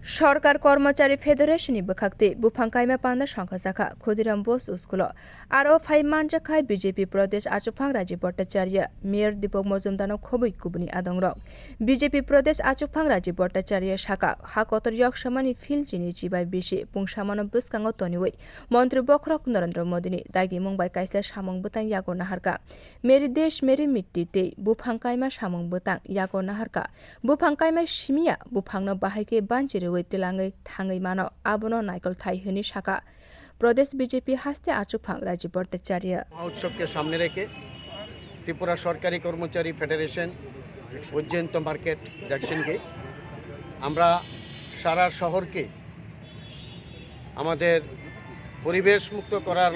সরকার কর্মচারী ফেডারেশনनि Bukhaktui Buphang kaima panda সংখ্যা শাখা Khudiram Basu স্কুল আরো ফাই Manjakha বিজেপি প্রদেশ Achukphang Rajib Bhattacharya mayor Dipak মজুমদারক খবই কুবনি আদংরক বিজেপি প্রদেশ Achukphang Rajib ভট্টাচার্য শাখা হাকতরিয়ক সমানি ফিল চিনি চিবাই বেশি পুংসামান বসকাঙ্গ তনিওই মন্ত্রী বখরক নরেন্দ্র মোদিনি দাগি মুম্বাই কাইসা সামং বুতাং ইয়াগো নাহারকা মেরি দেশ মেরি মিट्टी তে Buphang kaima সামং বুতাং ইয়াগো নাহারকা Buphang kaima সিমিয়া Buphang no বাহাইকে বানচিরে Tilangai Tangai Mano Abono Naikol Thai Hini Shaka প্রদেশ বিজেপি হাসতে Achukphang Rajib ভট্টাচার্য উৎসবকে সামনে রেখে ত্রিপুরা সরকারি কর্মচারী ফেডারেশন উজ্জয়ন্ত মার্কেট জংশনকে আমরা সারা শহরকে আমাদের পরিবেশ মুক্ত করার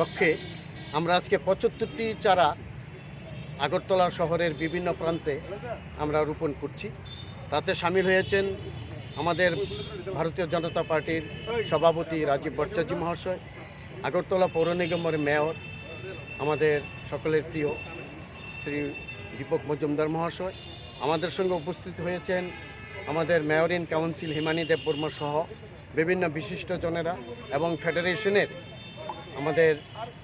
লক্ষ্যে আমরা আজকে ৭৫টি চারা আগরতলা শহরের বিভিন্ন প্রান্তে আমরা রোপণ করছি তাতে শামিল হয়েছেন আমাদের ভারতীয় জনতা পার্টির সভাপতি রাজীব ভট্টাচার্য মহাশয় আগরতলা পৌর নিগমের মেয়র আমাদের সকলের প্রিয় শ্রী দীপক মজুমদার মহাশয় আমাদের সঙ্গে উপস্থিত হয়েছেন আমাদের মেয়র ইন কাউন্সিল হিমানী দেববর্মা সহ বিভিন্ন বিশিষ্টজনেরা এবং ফেডারেশনের আমাদের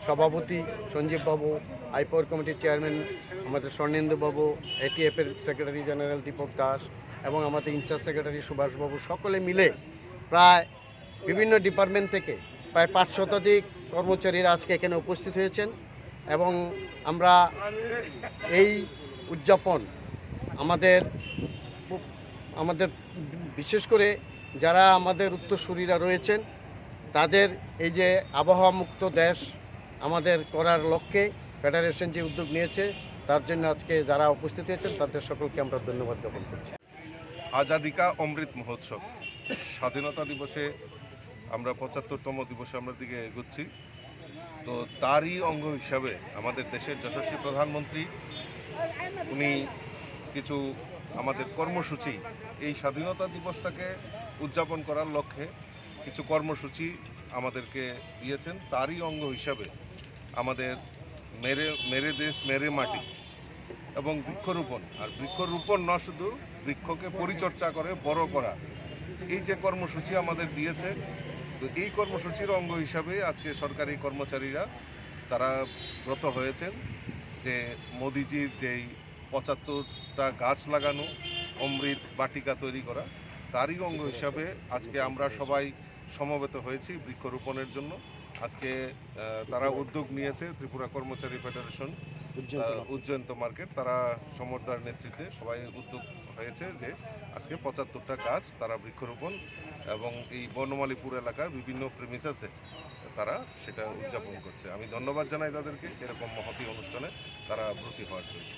সভাপতি সঞ্জীব বাবু আইপাওয়ার কমিটির চেয়ারম্যান আমাদের স্বর্ণেন্দু বাবু এটিএফের সেক্রেটারি জেনারেল দীপক দাস এবং আমাদের ইনচার্জ সেক্রেটারি সুভাষবাবু সকলে মিলে প্রায় বিভিন্ন ডিপার্টমেন্ট থেকে প্রায় ৫০০ শতাধিক কর্মচারীরা আজকে এখানে উপস্থিত হয়েছেন এবং আমরা এই উদযাপন আমাদের বিশেষ করে যারা আমাদের উত্তরসূরিরা রয়েছেন তাদের এই যে আবহাওয়া মুক্ত দেশ আমাদের করার লক্ষ্যে ফেডারেশন যে উদ্যোগ নিয়েছে তার জন্য আজকে যারা উপস্থিত হয়েছেন তাদের সকলকে আমরা ধন্যবাদ জ্ঞাপন করছি। আজাদি কা অমৃত মহোৎসব স্বাধীনতা দিবসে আমরা ৭৫তম দিবসে আমরা দিকে এগোচ্ছি তো তারই অঙ্গ হিসাবে আমাদের দেশের যশস্বী প্রধানমন্ত্রী উনি কিছু আমাদের কর্মসূচি এই স্বাধীনতা দিবসটাকে উদযাপন করার লক্ষ্যে কিছু কর্মসূচি আমাদেরকে দিয়েছেন তারই অঙ্গ হিসাবে আমাদের মেরে দেশ মেরে মাটি এবং বৃক্ষরোপণ আর বৃক্ষরোপণ না শুধু বৃক্ষকে পরিচর্যা করে বড় করা এই যে কর্মসূচি আমাদের দিয়েছে তো এই কর্মসূচির অঙ্গ হিসাবে আজকে সরকারি কর্মচারীরা তারা ব্রত হয়েছেন যে মোদিজির যেই ৭৫টা গাছ লাগানো অমৃত বাটিকা তৈরি করা তারই অঙ্গ হিসাবে আজকে আমরা সবাই সমবেত হয়েছি বৃক্ষরোপণের জন্য আজকে তারা উদ্যোগ নিয়েছে ত্রিপুরা কর্মচারী ফেডারেশন উজ্জয়ন্ত মার্কেট তারা সমর্দার নেতৃত্বে সবাই উদ্যোগ হয়েছে যে আজকে ৭৫টা গাছ তারা বৃক্ষরোপণ এবং এই বনমালীপুর এলাকার বিভিন্ন প্রেমিসেসে তারা সেটা উদযাপন করছে আমি ধন্যবাদ জানাই তাদেরকে এরকম মহতী অনুষ্ঠানে তারা ভর্তি হওয়ার জন্য।